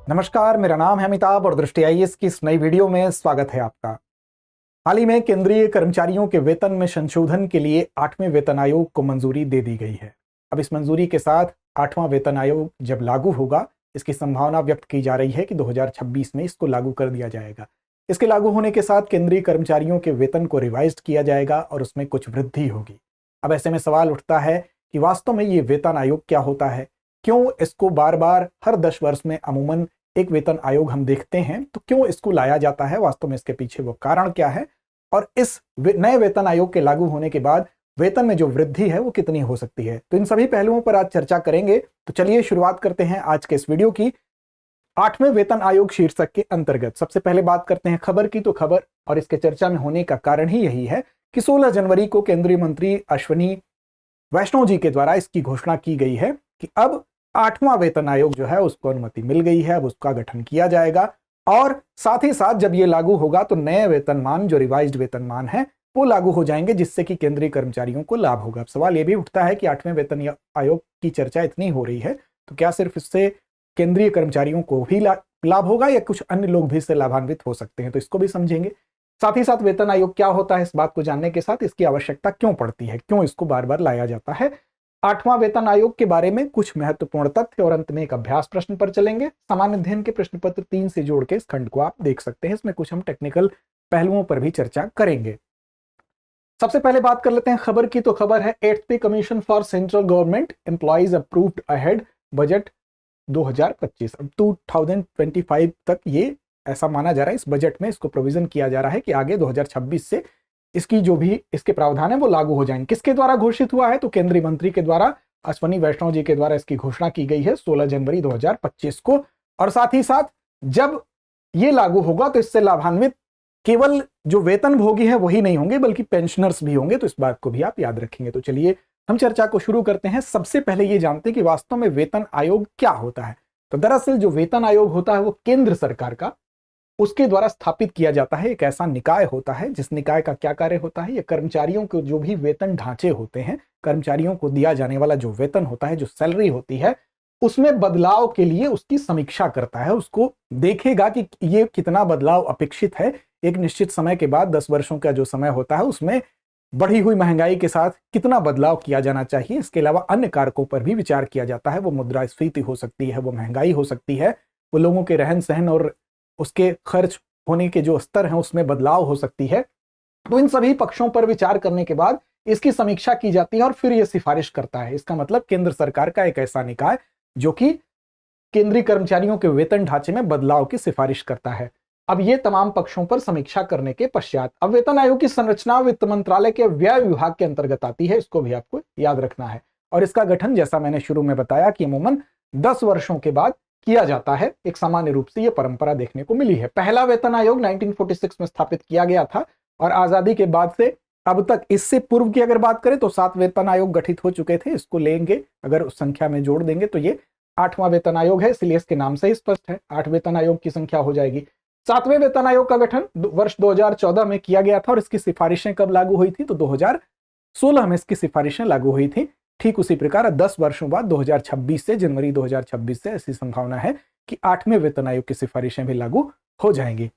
नमस्कार, मेरा नाम है अमिताभ और दृष्टि आईएएस की इस नई वीडियो में स्वागत है आपका। हाल ही में केंद्रीय कर्मचारियों के वेतन में संशोधन के लिए 8वें वेतन आयोग को मंजूरी दे दी गई है। अब इस मंजूरी के साथ 8वां वेतन आयोग जब लागू होगा, इसकी संभावना व्यक्त की जा रही है कि 2026 में इसको लागू कर दिया जाएगा। इसके लागू होने के साथ केंद्रीय कर्मचारियों के वेतन को रिवाइज किया जाएगा और उसमें कुछ वृद्धि होगी। अब ऐसे में सवाल उठता है कि वास्तव में ये वेतन आयोग क्या होता है, क्यों इसको बार बार हर 10 वर्ष में अमूमन एक वेतन आयोग हम देखते हैं, तो क्यों इसको लाया जाता है, वास्तव में इसके पीछे वो कारण क्या है और इस नए वेतन आयोग के लागू होने के बाद वेतन में जो वृद्धि है वो कितनी हो सकती है। तो इन सभी पहलुओं पर आज चर्चा करेंगे। तो चलिए शुरुआत करते हैं आज के इस वीडियो की 8वें वेतन आयोग शीर्षक के अंतर्गत। सबसे पहले बात करते हैं खबर की। तो खबर और इसके चर्चा में होने का कारण ही यही है कि 16 जनवरी को केंद्रीय मंत्री अश्विनी वैष्णव जी के द्वारा इसकी घोषणा की गई है कि अब 8वां वेतन आयोग जो है उसको अनुमति मिल गई है, अब उसका गठन किया जाएगा और साथ ही साथ जब ये लागू होगा तो नए वेतनमान जो रिवाइज्ड वेतनमान है वो लागू हो जाएंगे, जिससे कि केंद्रीय कर्मचारियों को लाभ होगा। अब सवाल ये भी उठता है कि 8वें वेतन आयोग की चर्चा इतनी हो रही है तो क्या सिर्फ इससे केंद्रीय कर्मचारियों को भी लाभ होगा या कुछ अन्य लोग भी इससे लाभान्वित हो सकते हैं, तो इसको भी समझेंगे। साथ ही साथ वेतन आयोग क्या होता है, इस बात को जानने के साथ इसकी आवश्यकता क्यों पड़ती है, क्यों इसको बार बार लाया जाता है। 8वां वेतन आयोग के बारे में कुछ महत्वपूर्ण तथ्य और अंत में एक अभ्यास प्रश्न पर चलेंगे। सामान्य अध्ययन के प्रश्न पत्र 3 से जोड़ के इस खंड को आप देख सकते हैं। इसमें कुछ हम टेक्निकल पहलुओं पर भी चर्चा करेंगे। सबसे पहले बात कर लेते हैं खबर की। तो खबर है 8th पे commission for central government employees approved ahead budget 2025। अब 2025 तक ये ऐसा माना जा रहा है, इस बजट में इसको प्रोविजन किया जा रहा है कि आगे 2026 से इसकी जो भी इसके प्रावधान है वो लागू हो जाएंगे। किसके द्वारा घोषित हुआ है, तो केंद्रीय मंत्री के द्वारा, अश्विनी वैष्णव जी के द्वारा इसकी घोषणा की गई है 16 जनवरी 2025 को। और साथ ही साथ जब ये लागू होगा तो इससे लाभान्वित केवल जो वेतन भोगी है वही नहीं होंगे बल्कि पेंशनर्स भी होंगे, तो इस बात को भी आप याद रखेंगे। तो चलिए हम चर्चा को शुरू करते हैं। सबसे पहले ये जानते हैं कि वास्तव में वेतन आयोग क्या होता है। तो दरअसल जो वेतन आयोग होता है वो केंद्र सरकार का, उसके द्वारा स्थापित किया जाता है। एक ऐसा निकाय होता है जिस निकाय का क्या कार्य होता है, ये कर्मचारियों के जो भी वेतन ढांचे होते हैं, कर्मचारियों को दिया जाने वाला जो वेतन होता है, जो सैलरी होती है, उसमें बदलाव के लिए उसकी समीक्षा करता है। उसको देखेगा कि ये कितना बदलाव अपेक्षित है एक निश्चित समय के बाद, 10 वर्षों का जो समय होता है उसमें बढ़ी हुई महंगाई के साथ कितना बदलाव किया जाना चाहिए। इसके अलावा अन्य कारकों पर भी विचार किया जाता है। वो मुद्रास्फीति हो सकती है, वो महंगाई हो सकती है, वो लोगों के रहन सहन और उसके खर्च होने के जो स्तर हैं उसमें बदलाव हो सकती है। तो इन सभी पक्षों पर विचार करने के बाद इसकी समीक्षा की जाती है और फिर यह सिफारिश करता है। इसका मतलब केंद्र सरकार का एक ऐसा निकाय जो कि केंद्रीय कर्मचारियों के वेतन ढांचे में बदलाव की सिफारिश करता है। अब ये तमाम पक्षों पर समीक्षा करने के पश्चात अब वेतन आयोग की संरचना वित्त मंत्रालय के व्यय विभाग के अंतर्गत आती है, इसको भी आपको याद रखना है। और इसका गठन जैसा मैंने शुरू में बताया कि अमूमन 10 वर्षों के बाद किया जाता है। एक सामान्य रूप से यह परंपरा देखने को मिली है। पहला वेतन आयोग 1946 में स्थापित किया गया था और आजादी के बाद से अब तक, इससे पूर्व की अगर बात करें तो 7 वेतन आयोग गठित हो चुके थे। इसको लेंगे अगर उस संख्या में जोड़ देंगे तो ये 8वां वेतन आयोग है, इसलिए इसके नाम से ही स्पष्ट है 8 वेतन आयोग की संख्या हो जाएगी। 7वें वेतन आयोग का गठन वर्ष 2014 में किया गया था और इसकी सिफारिशें कब लागू हुई थी, तो 2016 में इसकी सिफारिशें लागू हुई थी। ठीक उसी प्रकार 10 वर्षों बाद 2026 से, जनवरी 2026 से ऐसी संभावना है कि 8वें वेतन आयोग की सिफारिशें भी लागू हो जाएंगी।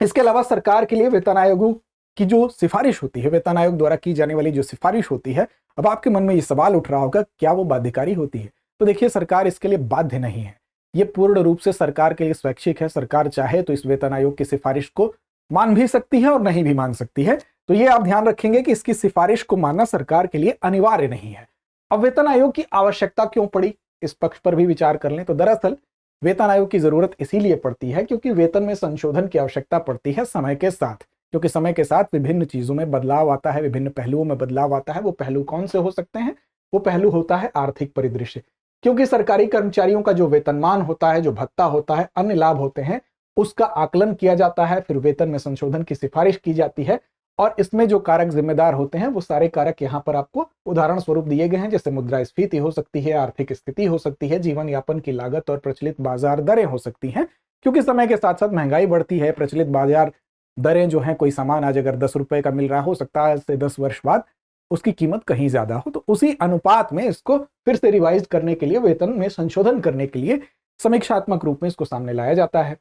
इसके अलावा सरकार के लिए वेतन आयोगों की जो सिफारिश होती है, वेतन आयोग द्वारा की जाने वाली जो सिफारिश होती है, अब आपके मन में ये सवाल उठ रहा होगा क्या वो बाध्यकारी होती है। तो देखिए, सरकार इसके लिए बाध्य नहीं है, ये पूर्ण रूप से सरकार के लिए स्वैच्छिक है। सरकार चाहे तो इस वेतन आयोग की सिफारिश को मान भी सकती है और नहीं भी मान सकती है। तो ये आप ध्यान रखेंगे कि इसकी सिफारिश को मानना सरकार के लिए अनिवार्य नहीं है। अब वेतन आयोग की आवश्यकता क्यों पड़ी, इस पक्ष पर भी विचार कर लें। तो दरअसल वेतन आयोग की जरूरत इसीलिए पड़ती है क्योंकि वेतन में संशोधन की आवश्यकता पड़ती है समय के साथ, क्योंकि समय के साथ विभिन्न चीजों में बदलाव आता है, विभिन्न पहलुओं में बदलाव आता है। वो पहलू कौन से हो सकते हैं, वो पहलू होता है आर्थिक परिदृश्य। क्योंकि सरकारी कर्मचारियों का जो वेतनमान होता है, जो भत्ता होता है, अन्य लाभ होते हैं, उसका आकलन किया जाता है, फिर वेतन में संशोधन की सिफारिश की जाती है और इसमें जो कारक जिम्मेदार होते हैं वो सारे कारक यहाँ पर आपको उदाहरण स्वरूप दिए गए हैं, जैसे मुद्रास्फीति हो सकती है, आर्थिक स्थिति हो सकती है, जीवन यापन की लागत और प्रचलित बाजार दरें हो सकती हैं। क्योंकि समय के साथ साथ महंगाई बढ़ती है, प्रचलित बाजार दरें जो हैं, कोई सामान आज अगर 10 रुपए का मिल रहा हो सकता है से 10 वर्ष बाद उसकी कीमत कहीं ज्यादा हो, तो उसी अनुपात में इसको फिर से रिवाइज करने के लिए, वेतन में संशोधन करने के लिए समीक्षात्मक रूप में इसको सामने लाया जाता है।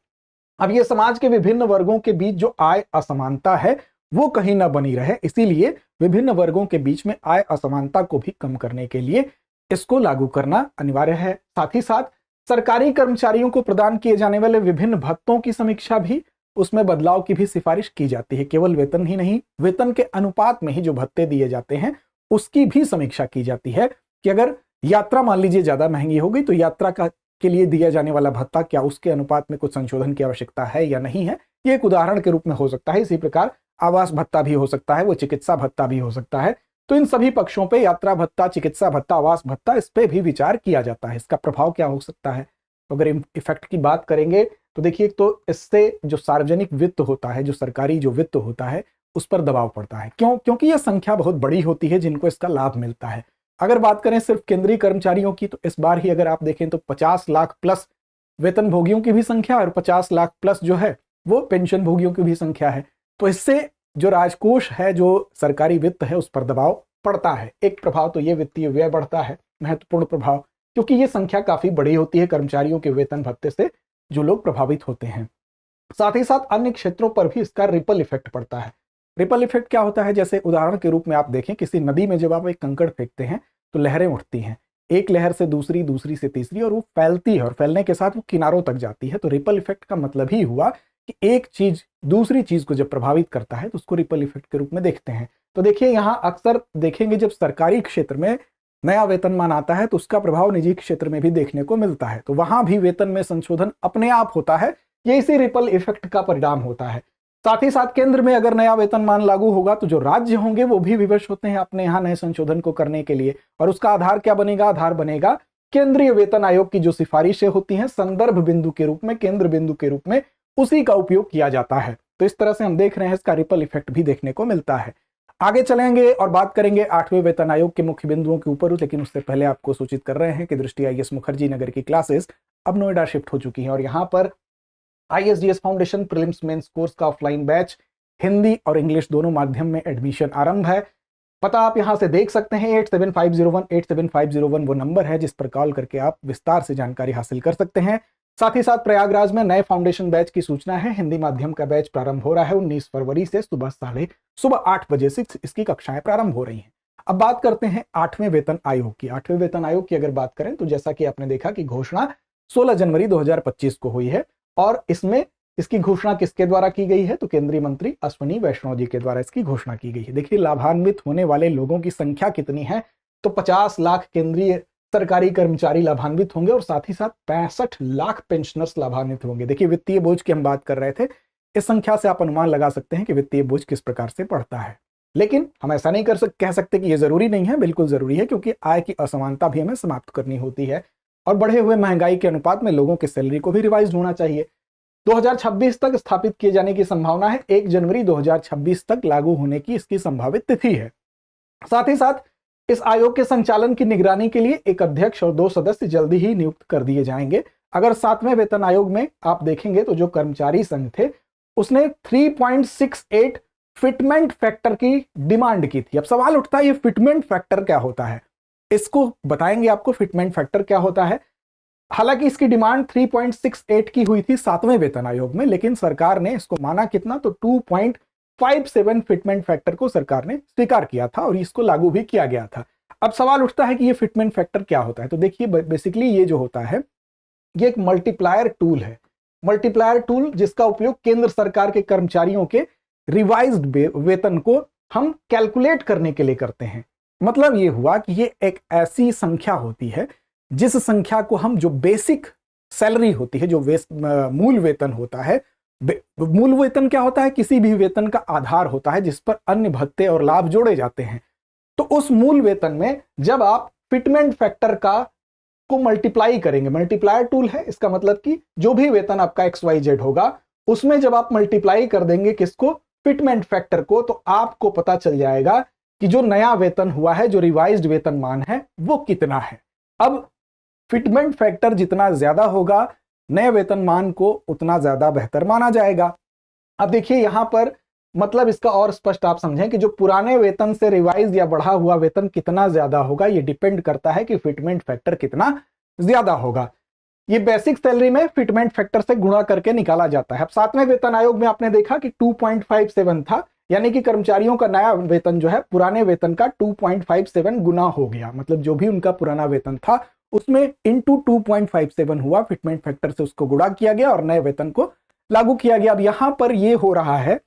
अब ये समाज के विभिन्न वर्गों के बीच जो आय असमानता है वो कहीं ना बनी रहे, इसीलिए विभिन्न वर्गों के बीच में आय असमानता को भी कम करने के लिए इसको लागू करना अनिवार्य है। साथ ही साथ सरकारी कर्मचारियों को प्रदान किए जाने वाले विभिन्न भत्तों की समीक्षा भी, उसमें बदलाव की भी सिफारिश की जाती है। केवल वेतन ही नहीं, वेतन के अनुपात में ही जो भत्ते दिए जाते हैं उसकी भी समीक्षा की जाती है कि अगर यात्रा मान लीजिए ज्यादा महंगी हो गई तो यात्रा के लिए दिया जाने वाला भत्ता क्या उसके अनुपात में कुछ संशोधन की आवश्यकता है या नहीं है। ये एक उदाहरण के रूप में हो सकता है। इसी प्रकार आवास भत्ता भी हो सकता है, वो चिकित्सा भत्ता भी हो सकता है। तो इन सभी पक्षों पे यात्रा भत्ता, चिकित्सा भत्ता, आवास भत्ता, इस पे भी विचार किया जाता है। इसका प्रभाव क्या हो सकता है, तो अगर इफेक्ट की बात करेंगे तो देखिए, तो इससे जो सार्वजनिक वित्त होता है, जो सरकारी जो वित्त होता है, उस पर दबाव पड़ता है। क्यों? क्योंकि यह संख्या बहुत बड़ी होती है जिनको इसका लाभ मिलता है। अगर बात करें सिर्फ केंद्रीय कर्मचारियों की, तो इस बार ही अगर आप देखें तो 50 लाख प्लस वेतन भोगियों की भी संख्या और 50 लाख प्लस जो है वो पेंशन भोगियों की भी संख्या है। तो इससे जो राजकोष है, जो सरकारी वित्त है, उस पर दबाव पड़ता है। एक प्रभाव तो ये वित्तीय व्यय बढ़ता है, महत्वपूर्ण प्रभाव, क्योंकि ये संख्या काफी बड़ी होती है कर्मचारियों के वेतन भत्ते से जो लोग प्रभावित होते हैं। साथ ही साथ अन्य क्षेत्रों पर भी इसका रिपल इफेक्ट पड़ता है। रिपल इफेक्ट क्या होता है, जैसे उदाहरण के रूप में आप देखें, किसी नदी में जब आप एक कंकड़ फेंकते हैं तो लहरें उठती हैं, एक लहर से दूसरी, दूसरी से तीसरी, और वो फैलती है और फैलने के साथ वो किनारों तक जाती है। तो रिपल इफेक्ट का मतलब ही हुआ कि एक चीज दूसरी चीज को जब प्रभावित करता है तो उसको रिपल इफेक्ट के रूप में देखते हैं। तो देखिए, यहाँ अक्सर देखेंगे जब सरकारी क्षेत्र में नया वेतनमान आता है तो उसका प्रभाव निजी क्षेत्र में भी देखने को मिलता है। तो वहां भी वेतन में संशोधन अपने आप होता है, ये इसी रिपल इफेक्ट का परिणाम होता है। साथ ही साथ केंद्र में अगर नया वेतनमान लागू होगा तो जो राज्य होंगे वो भी विवश होते हैं अपने यहाँ नए संशोधन को करने के लिए, और उसका आधार क्या बनेगा? आधार बनेगा केंद्रीय वेतन आयोग की जो सिफारिशें होती हैं संदर्भ बिंदु के रूप में, केंद्र बिंदु के रूप में, उसी का उपयोग किया जाता है। तो इस तरह से हम देख रहे हैं इसका रिपल इफेक्ट भी देखने को मिलता है। आगे चलेंगे और बात करेंगे 8वें वेतन आयोग के मुख्य बिंदुओं के ऊपर, लेकिन उससे पहले आपको सूचित कर रहे हैं कि दृष्टि आईएएस मुखर्जी नगर की क्लासेस अब नोएडा शिफ्ट हो चुकी हैं और यहाँ पर आईएसडीएस फाउंडेशन प्रीलिम्स मेंस कोर्स का ऑफलाइन बैच हिंदी और इंग्लिश दोनों माध्यम में एडमिशन आरंभ है। पता आप यहां से देख सकते हैं, 8750187501 वो नंबर है जिस पर कॉल करके आप विस्तार से जानकारी हासिल कर सकते हैं। साथ ही साथ प्रयागराज में नए फाउंडेशन बैच की सूचना है। हिंदी माध्यम का बैच प्रारंभ हो रहा है 19 फरवरी से सुबह 8 बजे से इसकी कक्षाएं प्रारंभ हो रही हैं। अब बात करते हैं 8वें वेतन आयोग की। 8वें वेतन आयोग की अगर बात करें तो जैसा कि आपने देखा कि घोषणा 16 जनवरी 2025 को हुई है, और इसमें इसकी घोषणा किसके द्वारा की गई है? तो केंद्रीय मंत्री अश्विनी वैष्णव जी के द्वारा इसकी घोषणा की गई है। देखिए, लाभान्वित होने वाले लोगों की संख्या कितनी है, तो 50 लाख केंद्रीय सरकारी कर्मचारी लाभान्वित होंगे और साथ ही साथ 65 लाख पेंशनर्स लाभान्वित होंगे। देखिए, वित्तीय बोझ की हम बात कर रहे थे, इस संख्या से आप अनुमान लगा सकते हैं कि वित्तीय बोझ किस प्रकार से बढ़ता है। लेकिन हम ऐसा नहीं कह सकते कि यह जरूरी नहीं है, बिल्कुल जरूरी है, क्योंकि आय की असमानता भी हमें समाप्त करनी होती है और बढ़े हुए महंगाई के अनुपात में लोगों की सैलरी को भी रिवाइज होना चाहिए। 2026 तक स्थापित किए जाने की संभावना है। 1 जनवरी 2026 तक लागू होने की इसकी संभावित तिथि है। साथ ही साथ इस आयोग के संचालन की निगरानी के लिए एक अध्यक्ष और 2 सदस्य जल्दी ही नियुक्त कर दिए जाएंगे। अगर 7वें वेतन आयोग में आप देखेंगे तो जो कर्मचारी संघ थे उसने 3.68 फिटमेंट फैक्टर की डिमांड की थी। अब सवाल उठता है, ये फिटमेंट फैक्टर क्या होता है? इसको बताएंगे आपको, फिटमेंट फैक्टर क्या होता है। हालांकि इसकी डिमांड 3.68 की हुई थी 7वें वेतन आयोग में, लेकिन सरकार ने इसको माना कितना? तो 2.57 फिटमेंट फैक्टर को सरकार ने स्वीकार किया था और इसको लागू भी किया गया था। अब सवाल उठता है कि ये फिटमेंट फैक्टर क्या होता है? तो देखिए, बेसिकली ये जो होता है ये एक मल्टीप्लायर टूल है। मल्टीप्लायर टूल जिसका उपयोग केंद्र सरकार के कर्मचारियों के रिवाइज्ड वेतन को हम कैलकुलेट करने के लिए करते हैं। मतलब ये हुआ कि ये एक ऐसी संख्या होती है जिस संख्या को हम, जो बेसिक सैलरी होती है, जो मूल वेतन होता है, मूल वेतन क्या होता है? किसी भी वेतन का आधार होता है जिस पर अन्य भत्ते और लाभ जोड़े जाते हैं। तो उस मूल वेतन में जब आप फिटमेंट फैक्टर को मल्टीप्लाई करेंगे, मल्टीप्लायर टूल है, इसका मतलब कि जो भी वेतन आपका XYZ होगा उसमें जब आप मल्टीप्लाई कर देंगे किसको? फिटमेंट फैक्टर को, तो आपको पता चल जाएगा कि जो नया वेतन हुआ है, जो रिवाइज्ड वेतन मान है, वो कितना है। अब फिटमेंट फैक्टर जितना ज्यादा होगा नए वेतन मान को उतना ज्यादा बेहतर माना जाएगा। अब देखिए यहां पर मतलब इसका और स्पष्ट आप समझें कि जो पुराने वेतन से रिवाइज या बढ़ा हुआ वेतन कितना ज्यादा होगा, ये डिपेंड करता है कि फिटमेंट फैक्टर कितना ज्यादा होगा। ये बेसिक सैलरी में फिटमेंट फैक्टर से गुणा करके निकाला जाता है। अब 7वें वेतन आयोग में आपने देखा कि 2.57 था, यानी कि कर्मचारियों का नया वेतन जो है पुराने वेतन का 2.57 गुना हो गया। मतलब जो भी उनका पुराना वेतन था उसमें इंटू 2.57 हुआ, फिटमेंट फैक्टर से उसको गुणा किया गया और नए वेतन को लागू किया गया। अब यहां पर यह हो रहा है,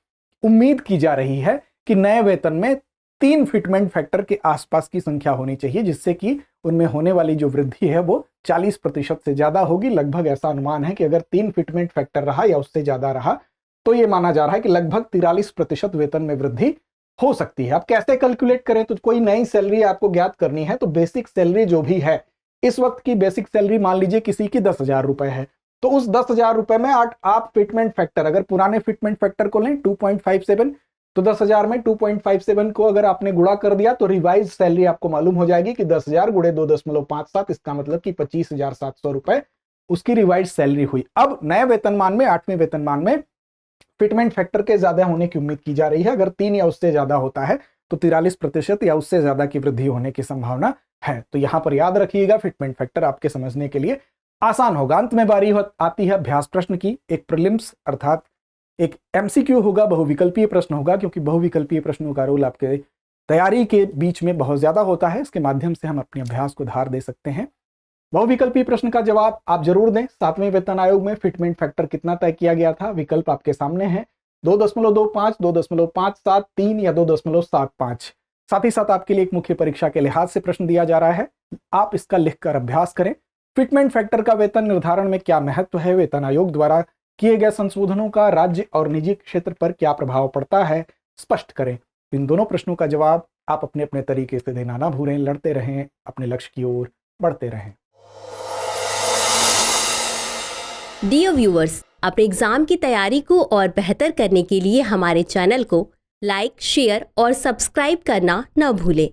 उम्मीद की जा रही है कि नए वेतन में 3 फिटमेंट फैक्टर के आसपास की संख्या होनी चाहिए, जिससे कि उनमें होने वाली जो वृद्धि है वो 40% से ज्यादा होगी। लगभग ऐसा अनुमान है कि अगर 3 फिटमेंट फैक्टर रहा या उससे ज्यादा रहा तो यह माना जा रहा है कि लगभग 43% वेतन में वृद्धि हो सकती है। अब कैसे कैलकुलेट करें? तो कोई नई सैलरी आपको ज्ञात करनी है तो बेसिक सैलरी जो भी है, इस वक्त की बेसिक सैलरी मान लीजिए किसी की 10,000 रुपए है, तो उस 10,000 रुपए में आप फिटमेंट फैक्टर, अगर पुराने फिटमेंट फैक्टर को लें 2.57, तो 10,000 में 2.57 को अगर आपने गुणा कर दिया तो रिवाइज सैलरी आपको मालूम हो जाएगी कि 10,000 गुणे 2.57, इसका मतलब कि 25,700 रुपए उसकी रिवाइज सैलरी हुई। अब नए वेतनमान में, 8वें वेतनमान में फिटमेंट फैक्टर के ज्यादा होने की उम्मीद की जा रही है। अगर 3 या उससे ज्यादा होता है तो 43% या उससे ज्यादा की वृद्धि होने की संभावना है। तो यहां पर याद रखिएगा, फिटमेंट फैक्टर आपके समझने के लिए आसान होगा। अंत में बारी आती है अभ्यास प्रश्न की। एक प्रीलिम्स अर्थात एक एमसीक्यू होगा, बहुविकल्पीय प्रश्न होगा, क्योंकि बहुविकल्पीय प्रश्नों का रोल आपके तैयारी के बीच में बहुत ज्यादा होता है। इसके माध्यम से हम अपने अभ्यास को धार दे सकते हैं। बहुविकल्पीय प्रश्न का जवाब आप जरूर दें। 7वें वेतन आयोग में फिटमेंट फैक्टर कितना तय किया गया था? विकल्प आपके सामने है, 2.25, 2.57, 3 या 2.75। साथ ही साथ आपके लिए एक मुख्य परीक्षा के लिहाज से प्रश्न दिया जा रहा है, आप इसका लिखकर अभ्यास करें। फिटमेंट फैक्टर का वेतन निर्धारण में क्या महत्व है? वेतन आयोग द्वारा किए गए संशोधनों का राज्य और निजी क्षेत्र पर क्या प्रभाव पड़ता है? स्पष्ट करें। इन दोनों प्रश्नों का जवाब आप अपने अपने तरीके से देना ना भूलें। लड़ते रहें, अपने लक्ष्य की ओर बढ़ते रहें। डियर व्यूअर्स, अपने एग्जाम की तैयारी को और बेहतर करने के लिए हमारे चैनल को लाइक, शेयर और सब्सक्राइब करना न भूलें।